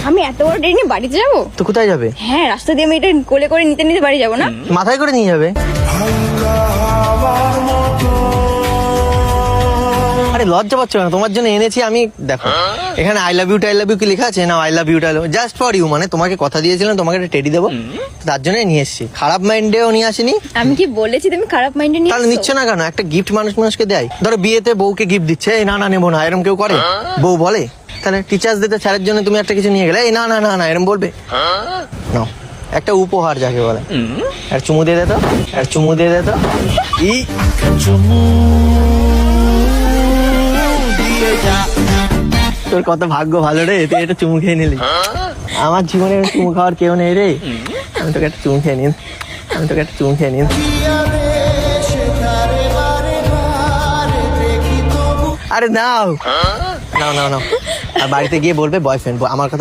আমি এত বড় ট্রেনে বাড়িতে যাবো? তো কোথায় যাবে? হ্যাঁ, রাস্তা দিয়ে আমি এটা কোলে করে নিতে নিতে বাড়ি যাবো না? মাথায় করে নিয়ে যাবে? আরে লজ্জা পাচ্ছ না? তোমার জন্য এনেছি আমি। দেখো এখানে আই লাভ ইউ কি লেখা আছে না? I love you just for you, মানে তোমাকে কথা দিয়েছিলাম তোমাকে একটা টেডি দেবো, তার জন্য নিয়ে এসেছি। খারাপ মাইন্ডেও নিয়ে আসিনি। আমি কি বলেছি তুমি খারাপ মাইন্ডে নিয়ে তাহলে নিচ্ছ না কেন? একটা গিফট মানুষকে দেয়। ধরো বিয়েতে বউকে গিফট দিচ্ছে, এই না না নেবো না, এরকম কেউ করে? বউ বলে? তাহলে টিচার্স ডেতে স্যারের জন্য তুমি একটা কিছু নিয়ে গেলে, এই না না না না এরকম বলবে? নাও একটা উপহার যাকে বলে। আর চুমু দিয়ে দে তো, আর চুমু দিয়ে দে তো। তোর কত ভাগ্য ভালো রে, তুই এটা চুমু খেয়ে নিলি। আমার জীবনে চুমু খাওয়ার কেউ নেই রে। আমি তোকে একটা চুমু খেয়ে নিন, আমি তোকে একটা চুমু খেয়ে নিন। আরে নাও নাও নাও নাও। আর বাড়িতে গিয়ে বলবে বয়ফ্রেন্ড আমার কথা